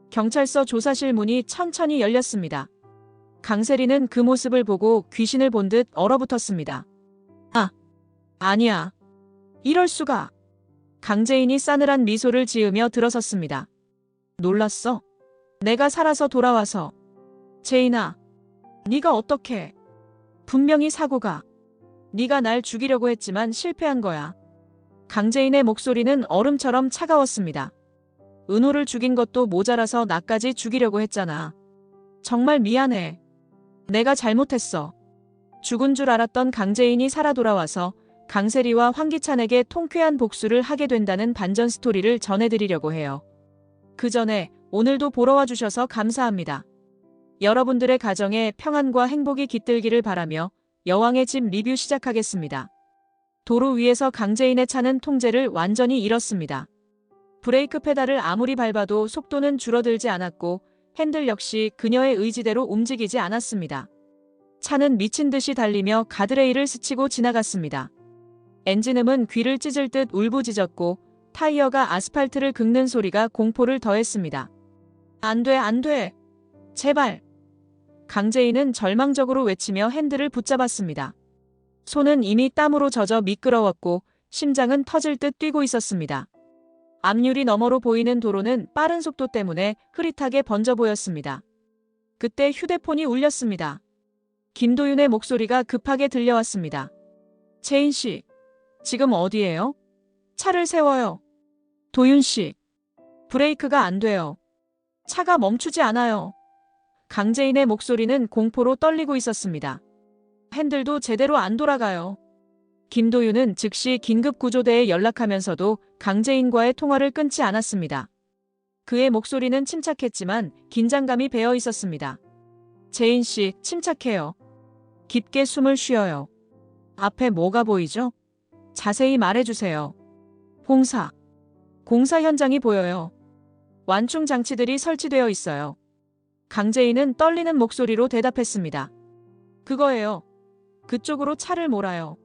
경찰서 조사실 문이 천천히 열렸습니다. 강세리는 그 모습을 보고 귀신을 본 듯 얼어붙었습니다. 아, 아니야. 이럴 수가. 강재인이 싸늘한 미소를 지으며 들어섰습니다. 놀랐어? 내가 살아서 돌아와서. 재인아, 네가 어떻게? 분명히 사고가. 네가 날 죽이려고 했지만 실패한 거야. 강재인의 목소리는 얼음처럼 차가웠습니다. 은호를 죽인 것도 모자라서 나까지 죽이려고 했잖아. 정말 미안해. 내가 잘못했어. 죽은 줄 알았던 강재인이 살아 돌아와서 강세리와 황기찬에게 통쾌한 복수를 하게 된다는 반전 스토리를 전해드리려고 해요. 그 전에 오늘도 보러 와주셔서 감사합니다. 여러분들의 가정에 평안과 행복이 깃들기를 바라며 여왕의 집 리뷰 시작하겠습니다. 도로 위에서 강재인의 차는 통제를 완전히 잃었습니다. 브레이크 페달을 아무리 밟아도 속도는 줄어들지 않았고 핸들 역시 그녀의 의지대로 움직이지 않았습니다. 차는 미친 듯이 달리며 가드레일을 스치고 지나갔습니다. 엔진음은 귀를 찢을 듯 울부짖었고 타이어가 아스팔트를 긁는 소리가 공포를 더했습니다. 안 돼, 안 돼. 제발. 강재인은 절망적으로 외치며 핸들을 붙잡았습니다. 손은 이미 땀으로 젖어 미끄러웠고 심장은 터질 듯 뛰고 있었습니다. 앞유리 너머로 보이는 도로는 빠른 속도 때문에 흐릿하게 번져 보였습니다. 그때 휴대폰이 울렸습니다. 김도윤의 목소리가 급하게 들려왔습니다. 재인 씨, 지금 어디예요? 차를 세워요. 도윤 씨, 브레이크가 안 돼요. 차가 멈추지 않아요. 강재인의 목소리는 공포로 떨리고 있었습니다. 핸들도 제대로 안 돌아가요. 김도윤은 즉시 긴급구조대에 연락하면서도 강재인과의 통화를 끊지 않았습니다. 그의 목소리는 침착했지만 긴장감이 배어 있었습니다. 재인 씨, 침착해요. 깊게 숨을 쉬어요. 앞에 뭐가 보이죠? 자세히 말해주세요. 공사 현장이 보여요. 완충 장치들이 설치되어 있어요. 강재인은 떨리는 목소리로 대답했습니다. 그거예요. 그쪽으로 차를 몰아요.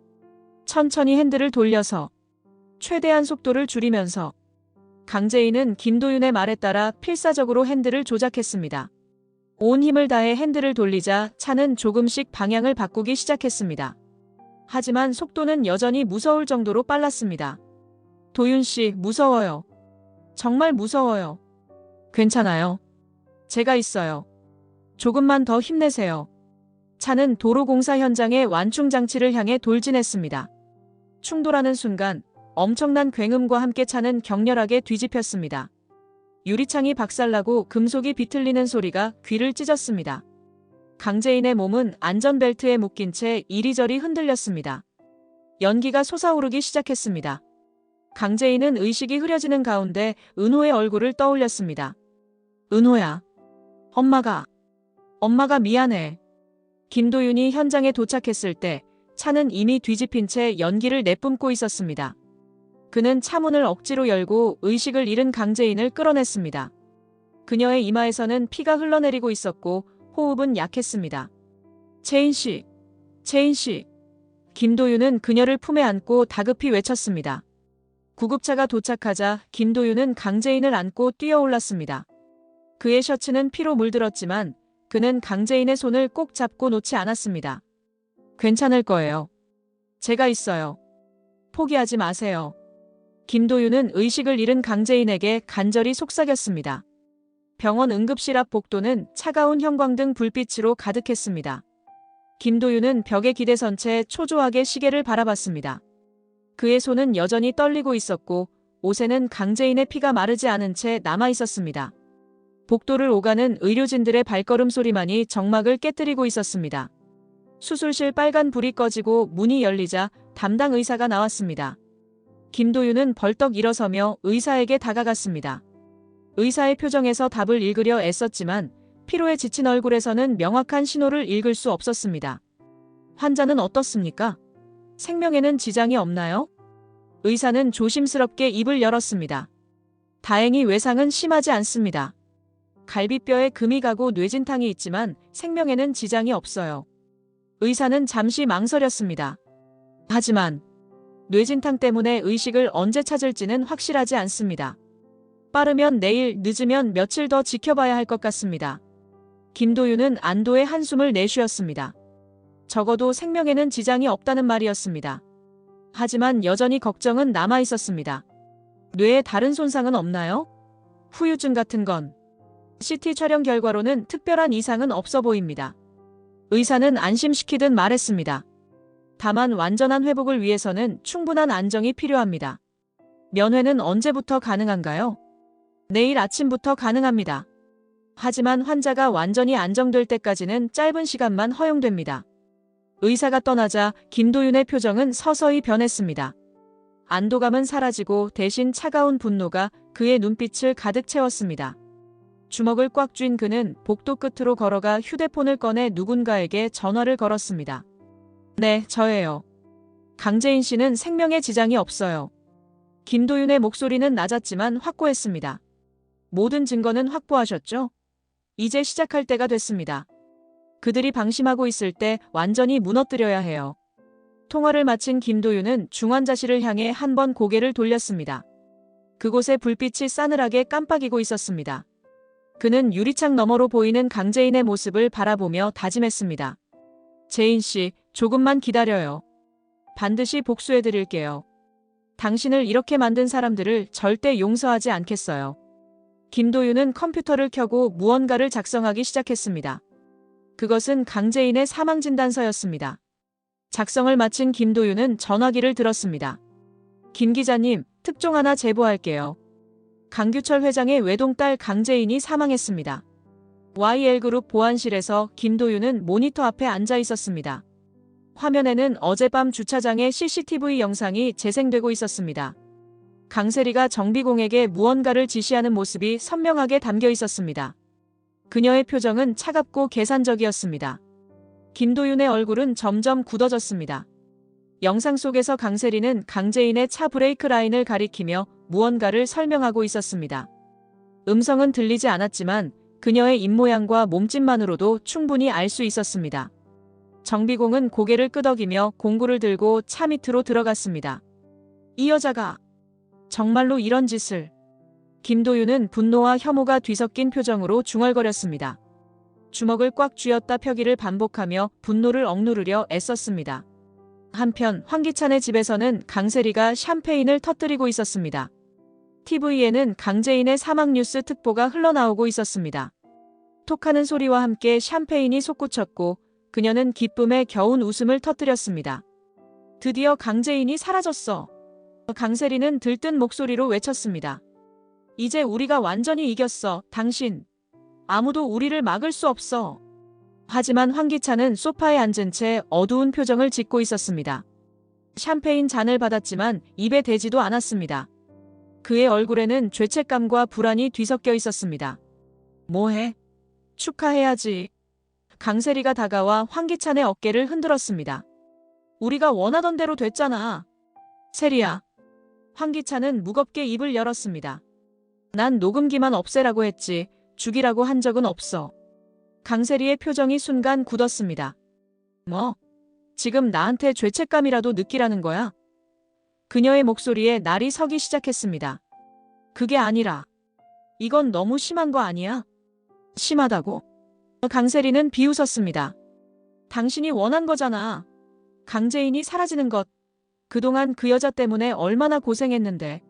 천천히 핸들을 돌려서 최대한 속도를 줄이면서. 강재인은 김도윤의 말에 따라 필사적으로 핸들을 조작했습니다. 온 힘을 다해 핸들을 돌리자 차는 조금씩 방향을 바꾸기 시작했습니다. 하지만 속도는 여전히 무서울 정도로 빨랐습니다. 도윤 씨, 무서워요. 정말 무서워요. 괜찮아요. 제가 있어요. 조금만 더 힘내세요. 차는 도로공사 현장의 완충 장치를 향해 돌진했습니다. 충돌하는 순간 엄청난 굉음과 함께 차는 격렬하게 뒤집혔습니다. 유리창이 박살나고 금속이 비틀리는 소리가 귀를 찢었습니다. 강재인의 몸은 안전벨트에 묶인 채 이리저리 흔들렸습니다. 연기가 솟아오르기 시작했습니다. 강재인은 의식이 흐려지는 가운데 은호의 얼굴을 떠올렸습니다. 은호야. 엄마가 미안해. 김도윤이 현장에 도착했을 때 차는 이미 뒤집힌 채 연기를 내뿜고 있었습니다. 그는 차문을 억지로 열고 의식을 잃은 강재인을 끌어냈습니다. 그녀의 이마에서는 피가 흘러내리고 있었고 호흡은 약했습니다. 재인 씨. 김도윤은 그녀를 품에 안고 다급히 외쳤습니다. 구급차가 도착하자 김도윤은 강재인을 안고 뛰어올랐습니다. 그의 셔츠는 피로 물들었지만 그는 강재인의 손을 꼭 잡고 놓지 않았습니다. 괜찮을 거예요. 제가 있어요. 포기하지 마세요. 김도윤은 의식을 잃은 강재인에게 간절히 속삭였습니다. 병원 응급실 앞 복도는 차가운 형광등 불빛으로 가득했습니다. 김도윤은 벽에 기대선 채 초조하게 시계를 바라봤습니다. 그의 손은 여전히 떨리고 있었고 옷에는 강재인의 피가 마르지 않은 채 남아 있었습니다. 복도를 오가는 의료진들의 발걸음 소리만이 정막을 깨뜨리고 있었습니다. 수술실 빨간 불이 꺼지고 문이 열리자 담당 의사가 나왔습니다. 김도윤은 벌떡 일어서며 의사에게 다가갔습니다. 의사의 표정에서 답을 읽으려 애썼지만 피로에 지친 얼굴에서는 명확한 신호를 읽을 수 없었습니다. 환자는 어떻습니까? 생명에는 지장이 없나요? 의사는 조심스럽게 입을 열었습니다. 다행히 외상은 심하지 않습니다. 갈비뼈에 금이 가고 뇌진탕이 있지만 생명에는 지장이 없어요. 의사는 잠시 망설였습니다. 하지만 뇌진탕 때문에 의식을 언제 찾을지는 확실하지 않습니다. 빠르면 내일, 늦으면 며칠 더 지켜봐야 할 것 같습니다. 김도윤은 안도의 한숨을 내쉬었습니다. 적어도 생명에는 지장이 없다는 말이었습니다. 하지만 여전히 걱정은 남아 있었습니다. 뇌에 다른 손상은 없나요? 후유증 같은 건? CT 촬영 결과로는 특별한 이상은 없어 보입니다. 의사는 안심시키듯 말했습니다. 다만 완전한 회복을 위해서는 충분한 안정이 필요합니다. 면회는 언제부터 가능한가요? 내일 아침부터 가능합니다. 하지만 환자가 완전히 안정될 때까지는 짧은 시간만 허용됩니다. 의사가 떠나자 김도윤의 표정은 서서히 변했습니다. 안도감은 사라지고 대신 차가운 분노가 그의 눈빛을 가득 채웠습니다. 주먹을 꽉 쥔 그는 복도 끝으로 걸어가 휴대폰을 꺼내 누군가에게 전화를 걸었습니다. 네, 저예요. 강재인 씨는 생명에 지장이 없어요. 김도윤의 목소리는 낮았지만 확고했습니다. 모든 증거는 확보하셨죠? 이제 시작할 때가 됐습니다. 그들이 방심하고 있을 때 완전히 무너뜨려야 해요. 통화를 마친 김도윤은 중환자실을 향해 한 번 고개를 돌렸습니다. 그곳에 불빛이 싸늘하게 깜빡이고 있었습니다. 그는 유리창 너머로 보이는 강재인의 모습을 바라보며 다짐했습니다. 재인 씨, 조금만 기다려요. 반드시 복수해드릴게요. 당신을 이렇게 만든 사람들을 절대 용서하지 않겠어요. 김도윤은 컴퓨터를 켜고 무언가를 작성하기 시작했습니다. 그것은 강재인의 사망진단서였습니다. 작성을 마친 김도윤은 전화기를 들었습니다. 김 기자님, 특종 하나 제보할게요. 강규철 회장의 외동딸 강재인이 사망했습니다. YL그룹 보안실에서 김도윤은 모니터 앞에 앉아 있었습니다. 화면에는 어젯밤 주차장의 CCTV 영상이 재생되고 있었습니다. 강세리가 정비공에게 무언가를 지시하는 모습이 선명하게 담겨 있었습니다. 그녀의 표정은 차갑고 계산적이었습니다. 김도윤의 얼굴은 점점 굳어졌습니다. 영상 속에서 강세리는 강재인의 차 브레이크 라인을 가리키며 무언가를 설명하고 있었습니다. 음성은 들리지 않았지만 그녀의 입모양과 몸짓만으로도 충분히 알 수 있었습니다. 정비공은 고개를 끄덕이며 공구를 들고 차 밑으로 들어갔습니다. 이 여자가 정말로 이런 짓을... 김도윤은 분노와 혐오가 뒤섞인 표정으로 중얼거렸습니다. 주먹을 꽉 쥐었다 펴기를 반복하며 분노를 억누르려 애썼습니다. 한편 황기찬의 집에서는 강세리가 샴페인을 터뜨리고 있었습니다. TV에는 강재인의 사망 뉴스 특보가 흘러나오고 있었습니다. 톡하는 소리와 함께 샴페인이 솟구쳤고 그녀는 기쁨에 겨운 웃음을 터뜨렸습니다. 드디어 강재인이 사라졌어. 강세리는 들뜬 목소리로 외쳤습니다. 이제 우리가 완전히 이겼어, 당신. 아무도 우리를 막을 수 없어. 하지만 황기찬은 소파에 앉은 채 어두운 표정을 짓고 있었습니다. 샴페인 잔을 받았지만 입에 대지도 않았습니다. 그의 얼굴에는 죄책감과 불안이 뒤섞여 있었습니다. 뭐해? 축하해야지. 강세리가 다가와 황기찬의 어깨를 흔들었습니다. 우리가 원하던 대로 됐잖아. 세리야. 황기찬은 무겁게 입을 열었습니다. 난 녹음기만 없애라고 했지 죽이라고 한 적은 없어. 강세리의 표정이 순간 굳었습니다. 뭐? 지금 나한테 죄책감이라도 느끼라는 거야? 그녀의 목소리에 날이 서기 시작했습니다. 그게 아니라 이건 너무 심한 거 아니야? 심하다고? 강세리는 비웃었습니다. 당신이 원한 거잖아. 강재인이 사라지는 것. 그동안 그 여자 때문에 얼마나 고생했는데.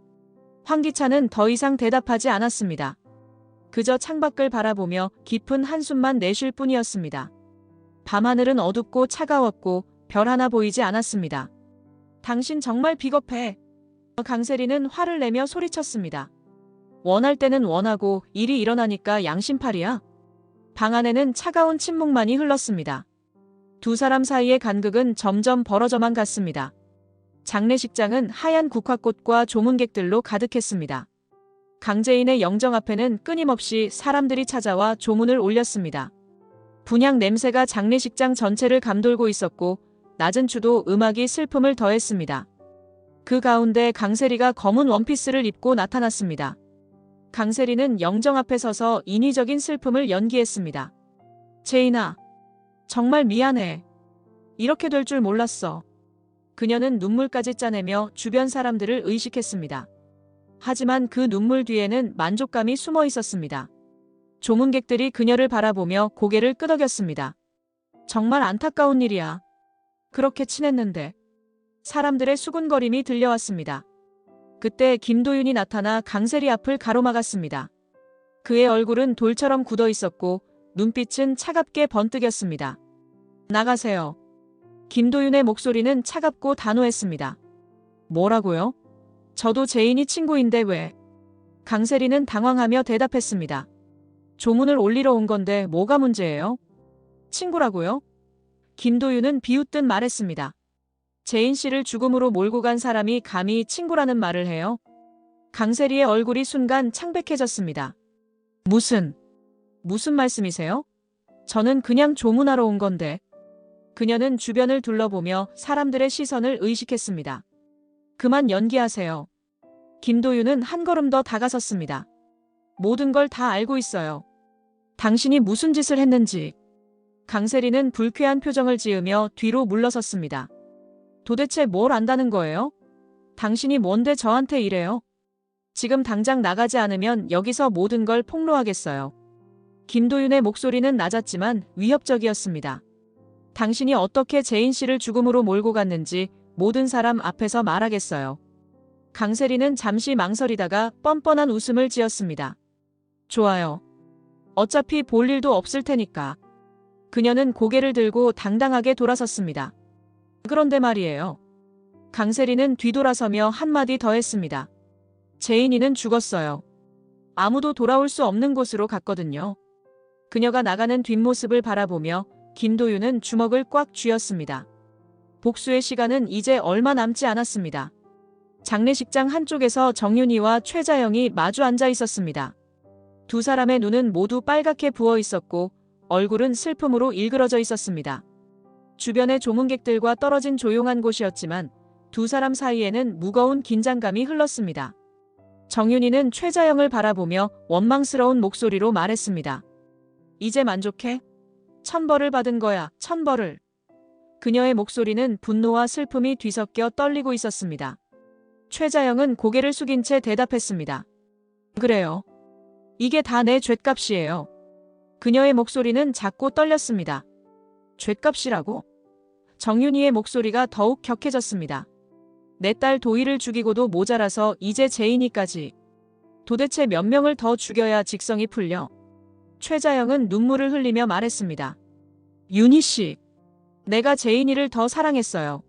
황기찬은 더 이상 대답하지 않았습니다. 그저 창밖을 바라보며 깊은 한숨만 내쉴 뿐이었습니다. 밤하늘은 어둡고 차가웠고 별 하나 보이지 않았습니다. 당신 정말 비겁해. 강세리는 화를 내며 소리쳤습니다. 원할 때는 원하고 일이 일어나니까 양심팔이야. 방 안에는 차가운 침묵만이 흘렀습니다. 두 사람 사이의 간극은 점점 벌어져만 갔습니다. 장례식장은 하얀 국화꽃과 조문객들로 가득했습니다. 강재인의 영정 앞에는 끊임없이 사람들이 찾아와 조문을 올렸습니다. 분향 냄새가 장례식장 전체를 감돌고 있었고 낮은 추도 음악이 슬픔을 더했습니다. 그 가운데 강세리가 검은 원피스를 입고 나타났습니다. 강세리는 영정 앞에 서서 인위적인 슬픔을 연기했습니다. 재인아, 정말 미안해. 이렇게 될 줄 몰랐어. 그녀는 눈물까지 짜내며 주변 사람들을 의식했습니다. 하지만 그 눈물 뒤에는 만족감이 숨어 있었습니다. 조문객들이 그녀를 바라보며 고개를 끄덕였습니다. 정말 안타까운 일이야. 그렇게 친했는데. 사람들의 수군거림이 들려왔습니다. 그때 김도윤이 나타나 강세리 앞을 가로막았습니다. 그의 얼굴은 돌처럼 굳어 있었고 눈빛은 차갑게 번뜩였습니다. 나가세요. 김도윤의 목소리는 차갑고 단호했습니다. 뭐라고요? 저도 제인이 친구인데 왜? 강세리는 당황하며 대답했습니다. 조문을 올리러 온 건데 뭐가 문제예요? 친구라고요? 김도윤은 비웃듯 말했습니다. 제인 씨를 죽음으로 몰고 간 사람이 감히 친구라는 말을 해요? 강세리의 얼굴이 순간 창백해졌습니다. 무슨 말씀이세요? 저는 그냥 조문하러 온 건데. 그녀는 주변을 둘러보며 사람들의 시선을 의식했습니다. 그만 연기하세요. 김도윤은 한 걸음 더 다가섰습니다. 모든 걸 다 알고 있어요. 당신이 무슨 짓을 했는지. 강세리는 불쾌한 표정을 지으며 뒤로 물러섰습니다. 도대체 뭘 안다는 거예요? 당신이 뭔데 저한테 이래요? 지금 당장 나가지 않으면 여기서 모든 걸 폭로하겠어요. 김도윤의 목소리는 낮았지만 위협적이었습니다. 당신이 어떻게 제인 씨를 죽음으로 몰고 갔는지 모든 사람 앞에서 말하겠어요. 강세리는 잠시 망설이다가 뻔뻔한 웃음을 지었습니다. 좋아요. 어차피 볼 일도 없을 테니까. 그녀는 고개를 들고 당당하게 돌아섰습니다. 그런데 말이에요. 강세리는 뒤돌아서며 한마디 더 했습니다. 제인이는 죽었어요. 아무도 돌아올 수 없는 곳으로 갔거든요. 그녀가 나가는 뒷모습을 바라보며 김도윤은 주먹을 꽉 쥐었습니다. 복수의 시간은 이제 얼마 남지 않았습니다. 장례식장 한쪽에서 정윤이와 최자영이 마주 앉아 있었습니다. 두 사람의 눈은 모두 빨갛게 부어 있었고 얼굴은 슬픔으로 일그러져 있었습니다. 주변의 조문객들과 떨어진 조용한 곳이었지만 두 사람 사이에는 무거운 긴장감이 흘렀습니다. 정윤이는 최자영을 바라보며 원망스러운 목소리로 말했습니다. 이제 만족해? 1000벌을 받은 거야, 1000벌을. 그녀의 목소리는 분노와 슬픔이 뒤섞여 떨리고 있었습니다. 최자영은 고개를 숙인 채 대답했습니다. 그래요. 이게 다 내 죗값이에요. 그녀의 목소리는 작고 떨렸습니다. 죗값이라고? 정윤이의 목소리가 더욱 격해졌습니다. 내 딸 도희를 죽이고도 모자라서 이제 제인이까지. 도대체 몇 명을 더 죽여야 직성이 풀려? 최자영은 눈물을 흘리며 말했습니다. 윤희 씨, 내가 제인이를 더 사랑했어요.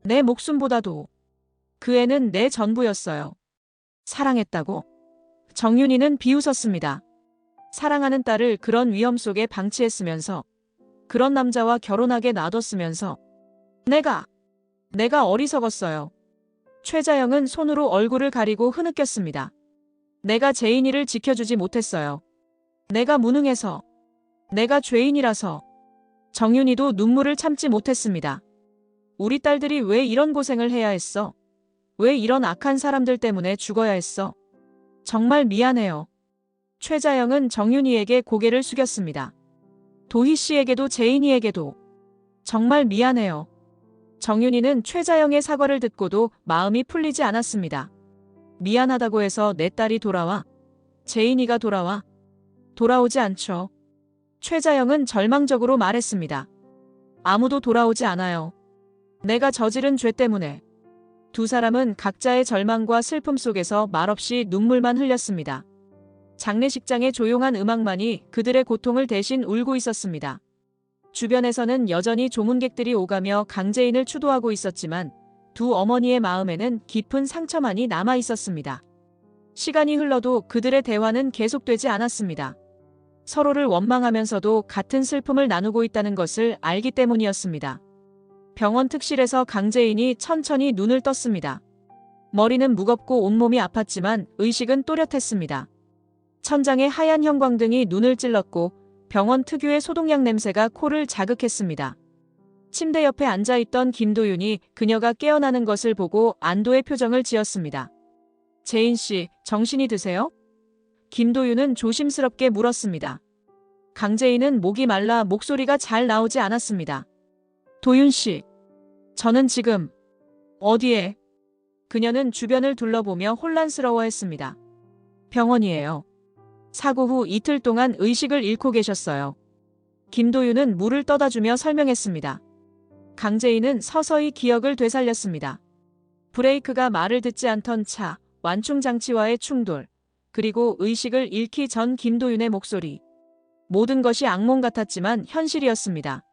내 목숨보다도. 그 애는 내 전부였어요. 사랑했다고? 정윤이는 비웃었습니다. 사랑하는 딸을 그런 위험 속에 방치했으면서 그런 남자와 결혼하게 놔뒀으면서 내가 어리석었어요. 최자영은 손으로 얼굴을 가리고 흐느꼈습니다. 내가 제인이를 지켜주지 못했어요. 내가 무능해서. 내가 죄인이라서. 정윤이도 눈물을 참지 못했습니다. 우리 딸들이 왜 이런 고생을 해야 했어? 왜 이런 악한 사람들 때문에 죽어야 했어? 정말 미안해요. 최자영은 정윤이에게 고개를 숙였습니다. 도희 씨에게도 제인이에게도. 정말 미안해요. 정윤이는 최자영의 사과를 듣고도 마음이 풀리지 않았습니다. 미안하다고 해서 내 딸이 돌아와? 제인이가 돌아와? 돌아오지 않죠. 최자영은 절망적으로 말했습니다. 아무도 돌아오지 않아요. 내가 저지른 죄 때문에. 두 사람은 각자의 절망과 슬픔 속에서 말없이 눈물만 흘렸습니다. 장례식장의 조용한 음악만이 그들의 고통을 대신 울고 있었습니다. 주변에서는 여전히 조문객들이 오가며 강제인을 추도하고 있었지만 두 어머니의 마음에는 깊은 상처만이 남아 있었습니다. 시간이 흘러도 그들의 대화는 계속되지 않았습니다. 서로를 원망하면서도 같은 슬픔을 나누고 있다는 것을 알기 때문이었습니다. 병원 특실에서 강제인이 천천히 눈을 떴습니다. 머리는 무겁고 온몸이 아팠지만 의식은 또렷했습니다. 천장에 하얀 형광등이 눈을 찔렀고 병원 특유의 소독약 냄새가 코를 자극했습니다. 침대 옆에 앉아있던 김도윤이 그녀가 깨어나는 것을 보고 안도의 표정을 지었습니다. 제인 씨, 정신이 드세요? 김도윤은 조심스럽게 물었습니다. 강제인은 목이 말라 목소리가 잘 나오지 않았습니다. 도윤 씨, 저는 지금 어디에? 그녀는 주변을 둘러보며 혼란스러워했습니다. 병원이에요. 사고 후 이틀 동안 의식을 잃고 계셨어요. 김도윤은 물을 떠다주며 설명했습니다. 강재인은 서서히 기억을 되살렸습니다. 브레이크가 말을 듣지 않던 차, 완충장치와의 충돌, 그리고 의식을 잃기 전 김도윤의 목소리. 모든 것이 악몽 같았지만 현실이었습니다.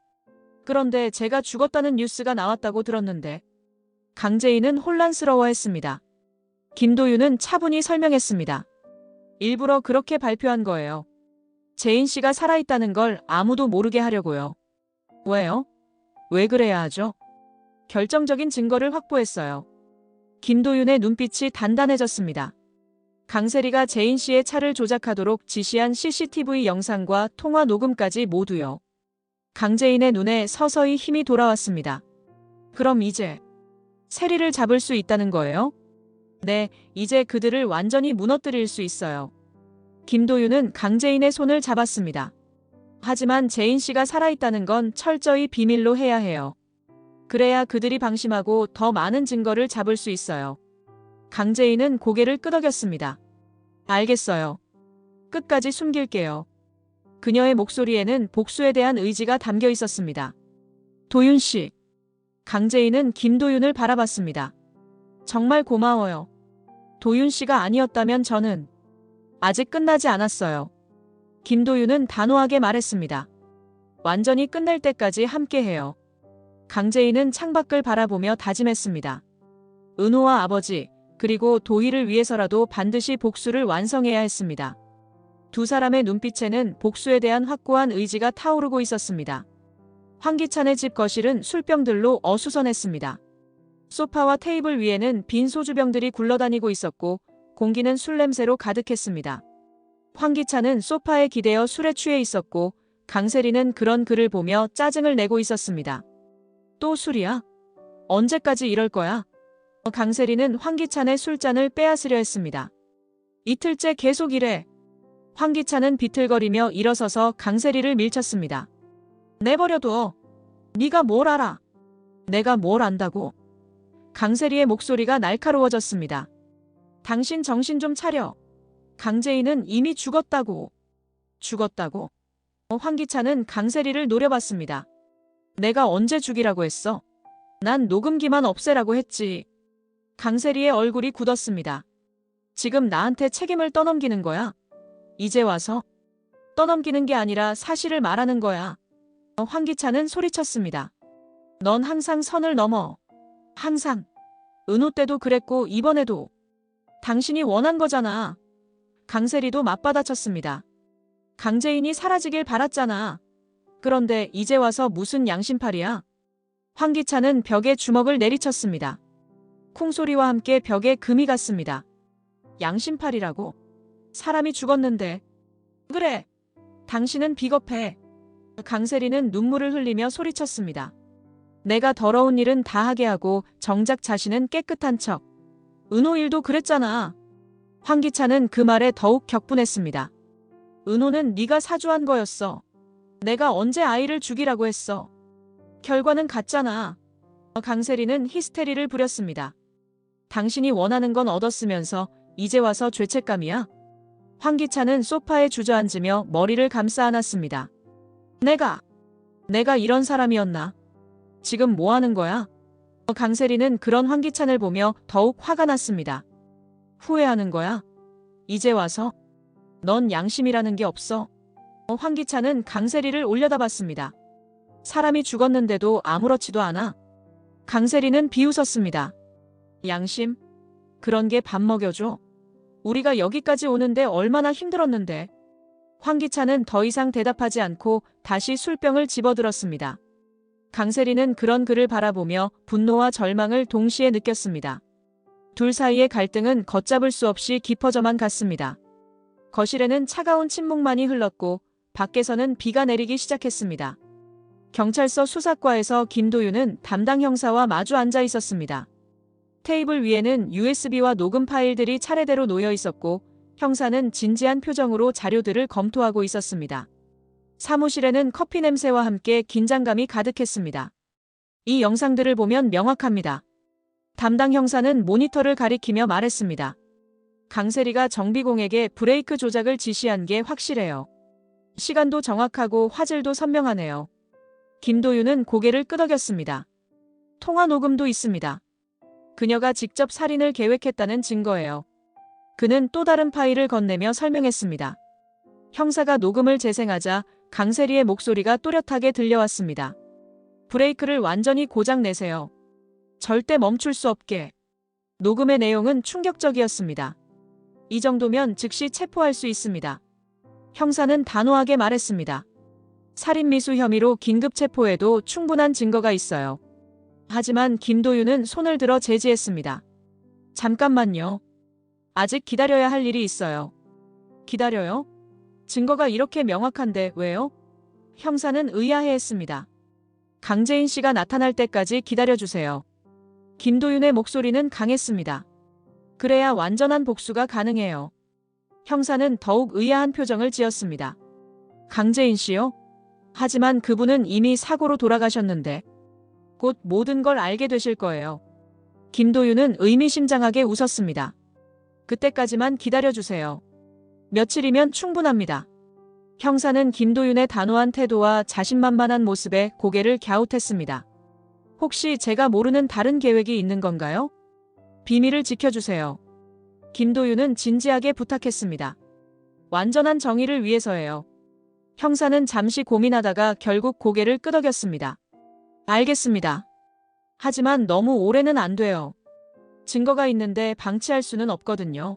그런데 제가 죽었다는 뉴스가 나왔다고 들었는데. 강재인은 혼란스러워했습니다. 김도윤은 차분히 설명했습니다. 일부러 그렇게 발표한 거예요. 재인 씨가 살아있다는 걸 아무도 모르게 하려고요. 왜요? 왜 그래야 하죠? 결정적인 증거를 확보했어요. 김도윤의 눈빛이 단단해졌습니다. 강세리가 재인 씨의 차를 조작하도록 지시한 CCTV 영상과 통화 녹음까지 모두요. 강재인의 눈에 서서히 힘이 돌아왔습니다. 그럼 이제 세리를 잡을 수 있다는 거예요? 네, 이제 그들을 완전히 무너뜨릴 수 있어요. 김도윤은 강재인의 손을 잡았습니다. 하지만 재인 씨가 살아있다는 건 철저히 비밀로 해야 해요. 그래야 그들이 방심하고 더 많은 증거를 잡을 수 있어요. 강재인은 고개를 끄덕였습니다. 알겠어요. 끝까지 숨길게요. 그녀의 목소리에는 복수에 대한 의지가 담겨 있었습니다. 도윤 씨. 강재인은 김도윤을 바라봤습니다. 정말 고마워요. 도윤 씨가 아니었다면 저는 아직 끝나지 않았어요. 김도윤은 단호하게 말했습니다. 완전히 끝낼 때까지 함께해요. 강재인은 창밖을 바라보며 다짐했습니다. 은호와 아버지, 그리고 도희를 위해서라도 반드시 복수를 완성해야 했습니다. 두 사람의 눈빛에는 복수에 대한 확고한 의지가 타오르고 있었습니다. 황기찬의 집 거실은 술병들로 어수선했습니다. 소파와 테이블 위에는 빈 소주병들이 굴러다니고 있었고 공기는 술 냄새로 가득했습니다. 황기찬은 소파에 기대어 술에 취해 있었고 강세리는 그런 그를 보며 짜증을 내고 있었습니다. 또 술이야? 언제까지 이럴 거야? 강세리는 황기찬의 술잔을 빼앗으려 했습니다. 이틀째 계속 이래. 황기찬은 비틀거리며 일어서서 강세리를 밀쳤습니다. 내버려둬. 네가 뭘 알아? 내가 뭘 안다고? 강세리의 목소리가 날카로워졌습니다. 당신 정신 좀 차려. 강재인은 이미 죽었다고. 죽었다고? 황기찬은 강세리를 노려봤습니다. 내가 언제 죽이라고 했어? 난 녹음기만 없애라고 했지. 강세리의 얼굴이 굳었습니다. 지금 나한테 책임을 떠넘기는 거야? 이제 와서? 떠넘기는 게 아니라 사실을 말하는 거야. 황기찬은 소리쳤습니다. 넌 항상 선을 넘어. 항상. 은호 때도 그랬고 이번에도. 당신이 원한 거잖아. 강세리도 맞받아쳤습니다. 강재인이 사라지길 바랐잖아. 그런데 이제 와서 무슨 양심팔이야? 황기찬은 벽에 주먹을 내리쳤습니다. 쿵소리와 함께 벽에 금이 갔습니다. 양심팔이라고? 사람이 죽었는데. 그래. 당신은 비겁해. 강세리는 눈물을 흘리며 소리쳤습니다. 내가 더러운 일은 다 하게 하고 정작 자신은 깨끗한 척. 은호 일도 그랬잖아. 황기찬은 그 말에 더욱 격분했습니다. 은호는 네가 사주한 거였어. 내가 언제 아이를 죽이라고 했어. 결과는 같잖아. 강세리는 히스테리를 부렸습니다. 당신이 원하는 건 얻었으면서 이제 와서 죄책감이야? 황기찬은 소파에 주저앉으며 머리를 감싸 안았습니다. 내가 이런 사람이었나? 지금 뭐 하는 거야? 강세리는 그런 황기찬을 보며 더욱 화가 났습니다. 후회하는 거야? 이제 와서? 넌 양심이라는 게 없어. 황기찬은 강세리를 올려다봤습니다. 사람이 죽었는데도 아무렇지도 않아. 강세리는 비웃었습니다. 양심? 그런 게 밥 먹여줘? 우리가 여기까지 오는데 얼마나 힘들었는데. 황기찬은 더 이상 대답하지 않고 다시 술병을 집어들었습니다. 강세리는 그런 그를 바라보며 분노와 절망을 동시에 느꼈습니다. 둘 사이의 갈등은 걷잡을 수 없이 깊어져만 갔습니다. 거실에는 차가운 침묵만이 흘렀고 밖에서는 비가 내리기 시작했습니다. 경찰서 수사과에서 김도윤은 담당 형사와 마주 앉아 있었습니다. 테이블 위에는 USB와 녹음 파일들이 차례대로 놓여 있었고 형사는 진지한 표정으로 자료들을 검토하고 있었습니다. 사무실에는 커피 냄새와 함께 긴장감이 가득했습니다. 이 영상들을 보면 명확합니다. 담당 형사는 모니터를 가리키며 말했습니다. 강세리가 정비공에게 브레이크 조작을 지시한 게 확실해요. 시간도 정확하고 화질도 선명하네요. 김도윤은 고개를 끄덕였습니다. 통화 녹음도 있습니다. 그녀가 직접 살인을 계획했다는 증거예요. 그는 또 다른 파일을 건네며 설명했습니다. 형사가 녹음을 재생하자 강세리의 목소리가 또렷하게 들려왔습니다. 브레이크를 완전히 고장 내세요. 절대 멈출 수 없게. 녹음의 내용은 충격적이었습니다. 이 정도면 즉시 체포할 수 있습니다. 형사는 단호하게 말했습니다. 살인미수 혐의로 긴급 체포에도 충분한 증거가 있어요. 하지만 김도윤은 손을 들어 제지했습니다. 잠깐만요. 아직 기다려야 할 일이 있어요. 기다려요? 증거가 이렇게 명확한데 왜요? 형사는 의아해했습니다. 강재인 씨가 나타날 때까지 기다려주세요. 김도윤의 목소리는 강했습니다. 그래야 완전한 복수가 가능해요. 형사는 더욱 의아한 표정을 지었습니다. 강재인 씨요? 하지만 그분은 이미 사고로 돌아가셨는데 곧 모든 걸 알게 되실 거예요. 김도윤은 의미심장하게 웃었습니다. 그때까지만 기다려주세요. 며칠이면 충분합니다. 형사는 김도윤의 단호한 태도와 자신만만한 모습에 고개를 갸웃했습니다. 혹시 제가 모르는 다른 계획이 있는 건가요? 비밀을 지켜주세요. 김도윤은 진지하게 부탁했습니다. 완전한 정의를 위해서예요. 형사는 잠시 고민하다가 결국 고개를 끄덕였습니다. 알겠습니다. 하지만 너무 오래는 안 돼요. 증거가 있는데 방치할 수는 없거든요.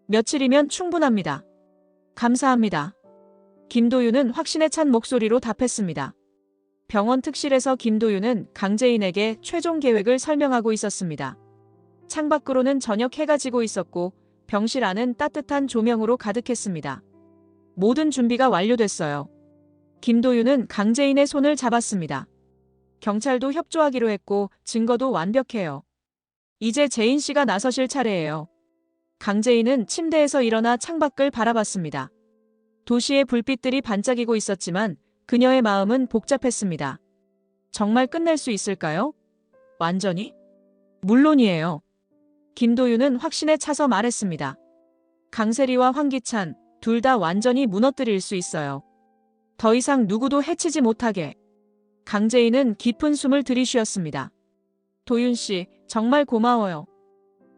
며칠이면 충분합니다. 감사합니다. 김도윤은 확신에 찬 목소리로 답했습니다. 병원 특실에서 김도윤은 강재인에게 최종 계획을 설명하고 있었습니다. 창밖으로는 저녁 해가 지고 있었고 병실 안은 따뜻한 조명으로 가득했습니다. 모든 준비가 완료됐어요. 김도윤은 강재인의 손을 잡았습니다. 경찰도 협조하기로 했고 증거도 완벽해요. 이제 재인 씨가 나서실 차례예요. 강재인은 침대에서 일어나 창밖을 바라봤습니다. 도시의 불빛들이 반짝이고 있었지만 그녀의 마음은 복잡했습니다. 정말 끝낼 수 있을까요? 완전히? 물론이에요. 김도윤은 확신에 차서 말했습니다. 강세리와 황기찬 둘 다 완전히 무너뜨릴 수 있어요. 더 이상 누구도 해치지 못하게. 강재인은 깊은 숨을 들이쉬었습니다. 도윤 씨, 정말 고마워요.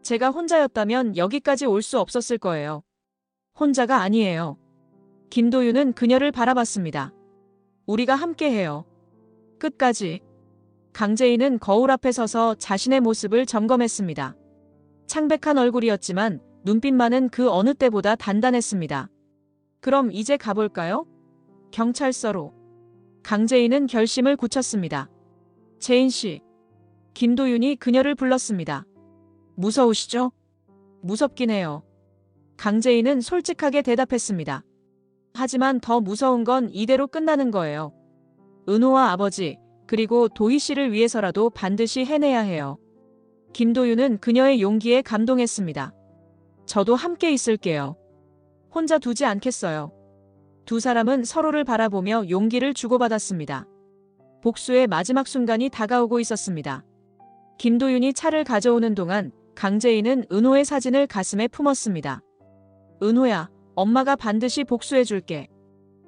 제가 혼자였다면 여기까지 올 수 없었을 거예요. 혼자가 아니에요. 김도윤은 그녀를 바라봤습니다. 우리가 함께해요. 끝까지. 강재인은 거울 앞에 서서 자신의 모습을 점검했습니다. 창백한 얼굴이었지만 눈빛만은 그 어느 때보다 단단했습니다. 그럼 이제 가볼까요? 경찰서로. 강재인은 결심을 굳혔습니다. 재인 씨. 김도윤이 그녀를 불렀습니다. 무서우시죠? 무섭긴 해요. 강재인은 솔직하게 대답했습니다. 하지만 더 무서운 건 이대로 끝나는 거예요. 은호와 아버지, 그리고 도희 씨를 위해서라도 반드시 해내야 해요. 김도윤은 그녀의 용기에 감동했습니다. 저도 함께 있을게요. 혼자 두지 않겠어요. 두 사람은 서로를 바라보며 용기를 주고받았습니다. 복수의 마지막 순간이 다가오고 있었습니다. 김도윤이 차를 가져오는 동안 강재인은 은호의 사진을 가슴에 품었습니다. 은호야, 엄마가 반드시 복수해줄게.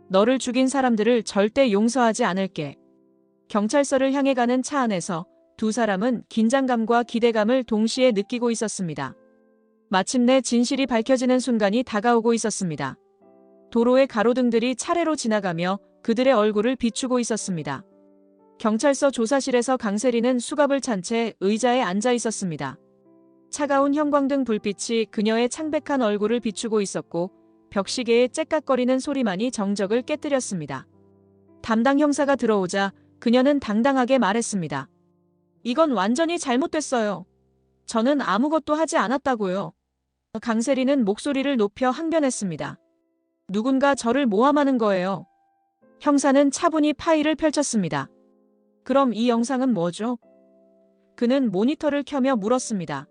너를 죽인 사람들을 절대 용서하지 않을게. 경찰서를 향해 가는 차 안에서 두 사람은 긴장감과 기대감을 동시에 느끼고 있었습니다. 마침내 진실이 밝혀지는 순간이 다가오고 있었습니다. 도로의 가로등들이 차례로 지나가며 그들의 얼굴을 비추고 있었습니다. 경찰서 조사실에서 강세리는 수갑을 찬 채 의자에 앉아 있었습니다. 차가운 형광등 불빛이 그녀의 창백한 얼굴을 비추고 있었고 벽시계의 째깍거리는 소리만이 정적을 깨뜨렸습니다. 담당 형사가 들어오자 그녀는 당당하게 말했습니다. 이건 완전히 잘못됐어요. 저는 아무것도 하지 않았다고요. 강세리는 목소리를 높여 항변했습니다. 누군가 저를 모함하는 거예요. 형사는 차분히 파일을 펼쳤습니다. 그럼 이 영상은 뭐죠? 그는 모니터를 켜며 물었습니다.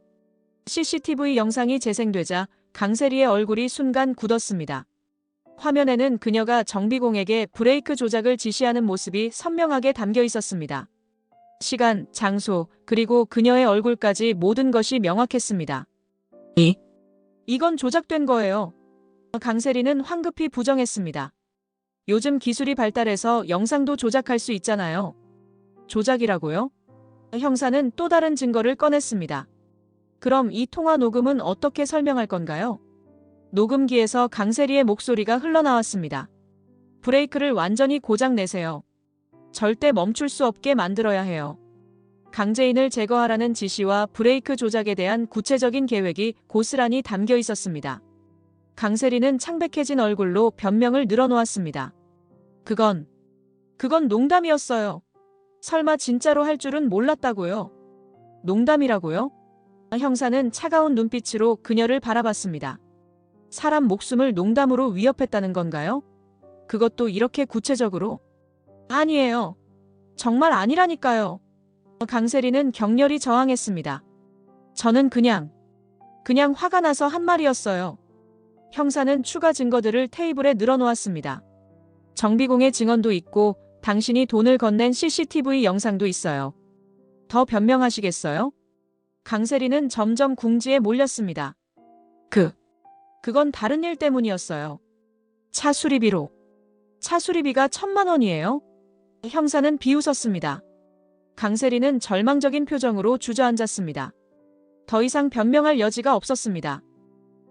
CCTV 영상이 재생되자 강세리의 얼굴이 순간 굳었습니다. 화면에는 그녀가 정비공에게 브레이크 조작을 지시하는 모습이 선명하게 담겨 있었습니다. 시간, 장소, 그리고 그녀의 얼굴까지 모든 것이 명확했습니다. 이건 조작된 거예요. 강세리는 황급히 부정했습니다. 요즘 기술이 발달해서 영상도 조작할 수 있잖아요. 조작이라고요? 형사는 또 다른 증거를 꺼냈습니다. 그럼 이 통화 녹음은 어떻게 설명할 건가요? 녹음기에서 강세리의 목소리가 흘러나왔습니다. 브레이크를 완전히 고장 내세요. 절대 멈출 수 없게 만들어야 해요. 강재인을 제거하라는 지시와 브레이크 조작에 대한 구체적인 계획이 고스란히 담겨 있었습니다. 강세리는 창백해진 얼굴로 변명을 늘어놓았습니다. 그건 농담이었어요. 설마 진짜로 할 줄은 몰랐다고요? 농담이라고요? 형사는 차가운 눈빛으로 그녀를 바라봤습니다. 사람 목숨을 농담으로 위협했다는 건가요? 그것도 이렇게 구체적으로? 아니에요. 정말 아니라니까요. 강세리는 격렬히 저항했습니다. 저는 그냥 화가 나서 한 말이었어요. 형사는 추가 증거들을 테이블에 늘어놓았습니다. 정비공의 증언도 있고 당신이 돈을 건넨 CCTV 영상도 있어요. 더 변명하시겠어요? 강세리는 점점 궁지에 몰렸습니다. 그건 다른 일 때문이었어요. 차 수리비로. 차 수리비가 1,000만 원이에요? 형사는 비웃었습니다. 강세리는 절망적인 표정으로 주저앉았습니다. 더 이상 변명할 여지가 없었습니다.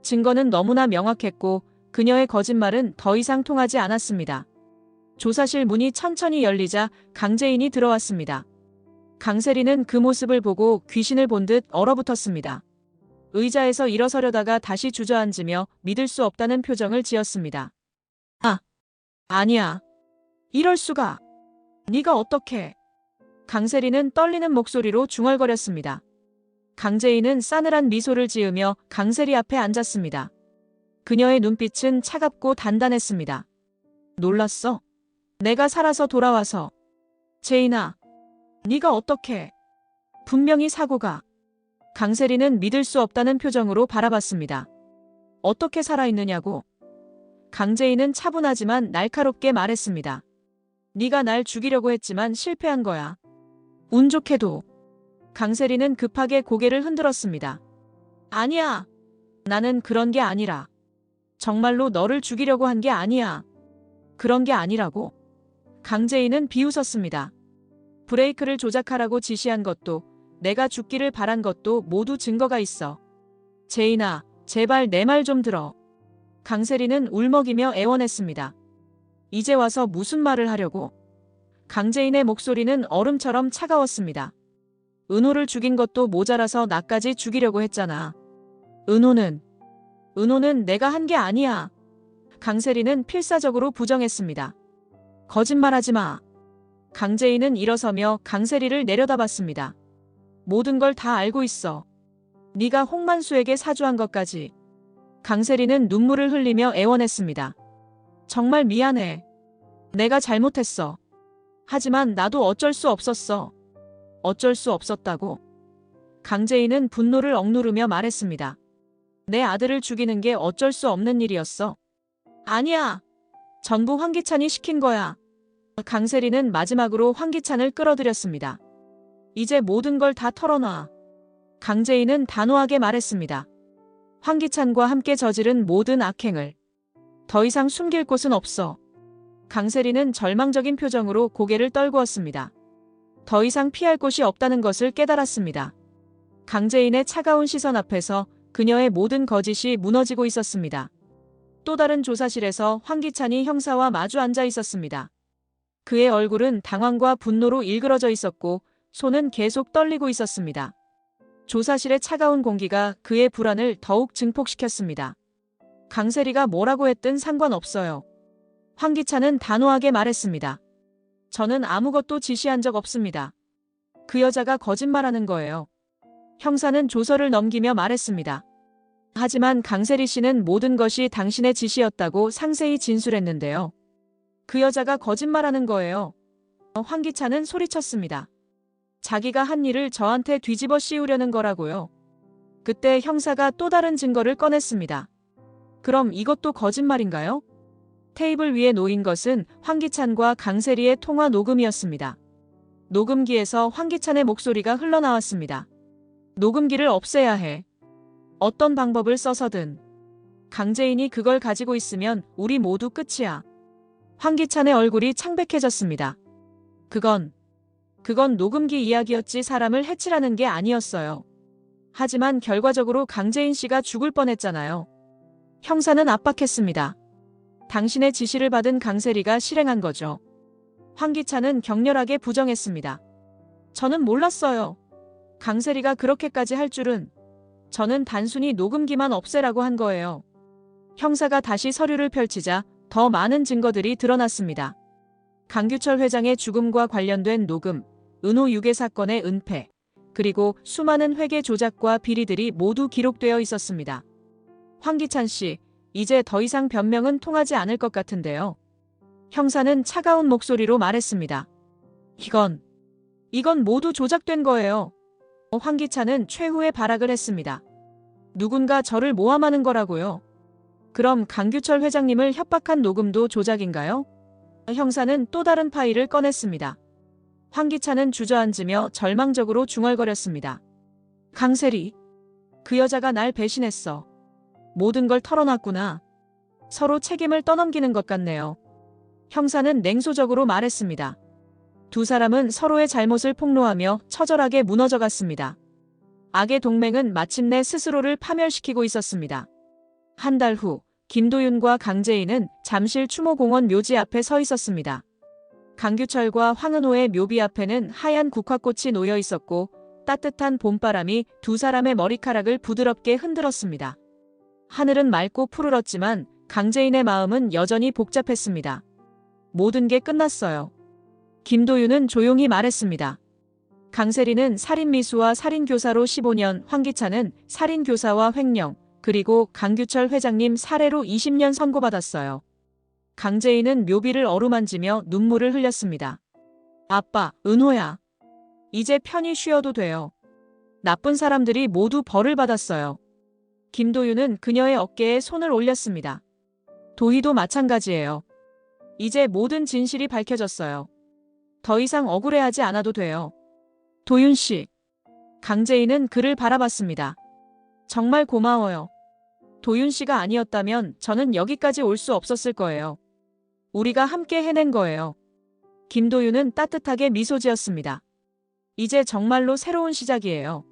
증거는 너무나 명확했고 그녀의 거짓말은 더 이상 통하지 않았습니다. 조사실 문이 천천히 열리자 강재인이 들어왔습니다. 강세리는 그 모습을 보고 귀신을 본 듯 얼어붙었습니다. 의자에서 일어서려다가 다시 주저앉으며 믿을 수 없다는 표정을 지었습니다. 아니야. 이럴 수가. 네가 어떻게. 강세리는 떨리는 목소리로 중얼거렸습니다. 강재인은 싸늘한 미소를 지으며 강세리 앞에 앉았습니다. 그녀의 눈빛은 차갑고 단단했습니다. 놀랐어? 내가 살아서 돌아와서. 제인아, 네가 어떻게. 분명히 사고가. 강세리는 믿을 수 없다는 표정으로 바라봤습니다. 어떻게 살아있느냐고. 강재인은 차분하지만 날카롭게 말했습니다. 네가 날 죽이려고 했지만 실패한 거야. 운 좋게도. 강세리는 급하게 고개를 흔들었습니다. 아니야. 나는 그런 게 아니라. 정말로 너를 죽이려고 한 게 아니야. 그런 게 아니라고. 강재인은 비웃었습니다. 브레이크를 조작하라고 지시한 것도 내가 죽기를 바란 것도 모두 증거가 있어. 제인아, 제발 내 말 좀 들어. 강세리는 울먹이며 애원했습니다. 이제 와서 무슨 말을 하려고. 강재인의 목소리는 얼음처럼 차가웠습니다. 은호를 죽인 것도 모자라서 나까지 죽이려고 했잖아. 은호는 내가 한 게 아니야. 강세리는 필사적으로 부정했습니다. 거짓말하지 마. 강재인은 일어서며 강세리를 내려다봤습니다. 모든 걸 다 알고 있어. 네가 홍만수에게 사주한 것까지. 강세리는 눈물을 흘리며 애원했습니다. 정말 미안해. 내가 잘못했어. 하지만 나도 어쩔 수 없었어. 어쩔 수 없었다고. 강재인은 분노를 억누르며 말했습니다. 내 아들을 죽이는 게 어쩔 수 없는 일이었어. 아니야. 전부 황기찬이 시킨 거야. 강세리는 마지막으로 황기찬을 끌어들였습니다. 이제 모든 걸 다 털어놔. 강재인은 단호하게 말했습니다. 황기찬과 함께 저지른 모든 악행을. 더 이상 숨길 곳은 없어. 강세리는 절망적인 표정으로 고개를 떨구었습니다. 더 이상 피할 곳이 없다는 것을 깨달았습니다. 강재인의 차가운 시선 앞에서 그녀의 모든 거짓이 무너지고 있었습니다. 또 다른 조사실에서 황기찬이 형사와 마주 앉아 있었습니다. 그의 얼굴은 당황과 분노로 일그러져 있었고 손은 계속 떨리고 있었습니다. 조사실의 차가운 공기가 그의 불안을 더욱 증폭시켰습니다. 강세리가 뭐라고 했든 상관없어요. 황기찬은 단호하게 말했습니다. 저는 아무것도 지시한 적 없습니다. 그 여자가 거짓말하는 거예요. 형사는 조서를 넘기며 말했습니다. 하지만 강세리 씨는 모든 것이 당신의 지시였다고 상세히 진술했는데요. 그 여자가 거짓말하는 거예요. 황기찬은 소리쳤습니다. 자기가 한 일을 저한테 뒤집어 씌우려는 거라고요. 그때 형사가 또 다른 증거를 꺼냈습니다. 그럼 이것도 거짓말인가요? 테이블 위에 놓인 것은 황기찬과 강세리의 통화 녹음이었습니다. 녹음기에서 황기찬의 목소리가 흘러나왔습니다. 녹음기를 없애야 해. 어떤 방법을 써서든. 강재인이 그걸 가지고 있으면 우리 모두 끝이야. 황기찬의 얼굴이 창백해졌습니다. 그건 녹음기 이야기였지 사람을 해치라는 게 아니었어요. 하지만 결과적으로 강재인 씨가 죽을 뻔했잖아요. 형사는 압박했습니다. 당신의 지시를 받은 강세리가 실행한 거죠. 황기찬은 격렬하게 부정했습니다. 저는 몰랐어요. 강세리가 그렇게까지 할 줄은. 저는 단순히 녹음기만 없애라고 한 거예요. 형사가 다시 서류를 펼치자 더 많은 증거들이 드러났습니다. 강규철 회장의 죽음과 관련된 녹음, 은호 유괴 사건의 은폐, 그리고 수많은 회계 조작과 비리들이 모두 기록되어 있었습니다. 황기찬 씨, 이제 더 이상 변명은 통하지 않을 것 같은데요. 형사는 차가운 목소리로 말했습니다. 이건 모두 조작된 거예요. 황기찬은 최후의 발악을 했습니다. 누군가 저를 모함하는 거라고요. 그럼 강규철 회장님을 협박한 녹음도 조작인가요? 형사는 또 다른 파일을 꺼냈습니다. 황기찬은 주저앉으며 절망적으로 중얼거렸습니다. 강세리, 그 여자가 날 배신했어. 모든 걸 털어놨구나. 서로 책임을 떠넘기는 것 같네요. 형사는 냉소적으로 말했습니다. 두 사람은 서로의 잘못을 폭로하며 처절하게 무너져갔습니다. 악의 동맹은 마침내 스스로를 파멸시키고 있었습니다. 한 달 후, 김도윤과 강재인은 잠실 추모공원 묘지 앞에 서 있었습니다. 강규철과 황은호의 묘비 앞에는 하얀 국화꽃이 놓여 있었고 따뜻한 봄바람이 두 사람의 머리카락을 부드럽게 흔들었습니다. 하늘은 맑고 푸르렀지만 강재인의 마음은 여전히 복잡했습니다. 모든 게 끝났어요. 김도윤은 조용히 말했습니다. 강세리는 살인미수와 살인교사로 15년, 황기찬은 살인교사와 횡령, 그리고 강규철 회장님 살해로 20년 선고받았어요. 강재인은 묘비를 어루만지며 눈물을 흘렸습니다. 아빠, 은호야. 이제 편히 쉬어도 돼요. 나쁜 사람들이 모두 벌을 받았어요. 김도윤은 그녀의 어깨에 손을 올렸습니다. 도희도 마찬가지예요. 이제 모든 진실이 밝혀졌어요. 더 이상 억울해하지 않아도 돼요. 도윤 씨. 강재인은 그를 바라봤습니다. 정말 고마워요. 도윤 씨가 아니었다면 저는 여기까지 올 수 없었을 거예요. 우리가 함께 해낸 거예요. 김도윤은 따뜻하게 미소 지었습니다. 이제 정말로 새로운 시작이에요.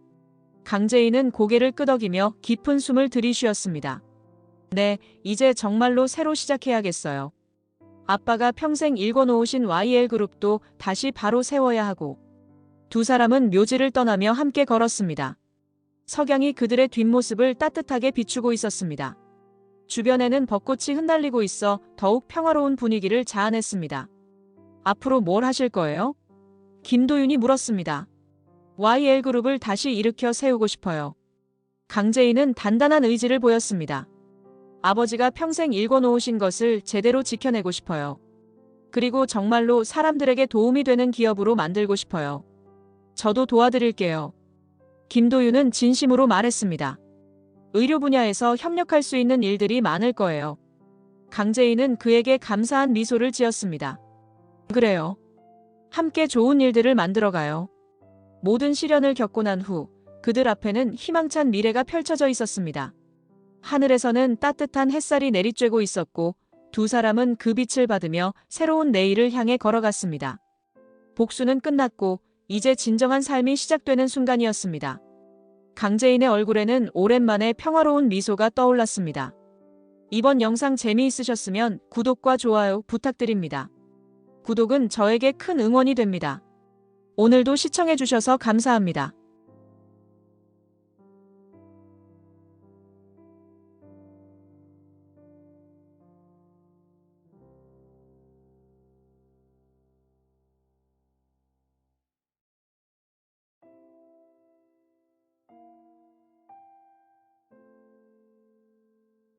강재인은 고개를 끄덕이며 깊은 숨을 들이쉬었습니다. 네, 이제 정말로 새로 시작해야겠어요. 아빠가 평생 일궈놓으신 YL그룹도 다시 바로 세워야 하고. 두 사람은 묘지를 떠나며 함께 걸었습니다. 석양이 그들의 뒷모습을 따뜻하게 비추고 있었습니다. 주변에는 벚꽃이 흩날리고 있어 더욱 평화로운 분위기를 자아냈습니다. 앞으로 뭘 하실 거예요? 김도윤이 물었습니다. YL그룹을 다시 일으켜 세우고 싶어요. 강재인은 단단한 의지를 보였습니다. 아버지가 평생 일궈놓으신 것을 제대로 지켜내고 싶어요. 그리고 정말로 사람들에게 도움이 되는 기업으로 만들고 싶어요. 저도 도와드릴게요. 김도윤은 진심으로 말했습니다. 의료 분야에서 협력할 수 있는 일들이 많을 거예요. 강재인은 그에게 감사한 미소를 지었습니다. 그래요. 함께 좋은 일들을 만들어가요. 모든 시련을 겪고 난 후 그들 앞에는 희망찬 미래가 펼쳐져 있었습니다. 하늘에서는 따뜻한 햇살이 내리쬐고 있었고 두 사람은 그 빛을 받으며 새로운 내일을 향해 걸어갔습니다. 복수는 끝났고 이제 진정한 삶이 시작되는 순간이었습니다. 강재인의 얼굴에는 오랜만에 평화로운 미소가 떠올랐습니다. 이번 영상 재미있으셨으면 구독과 좋아요 부탁드립니다. 구독은 저에게 큰 응원이 됩니다. 오늘도 시청해주셔서 감사합니다.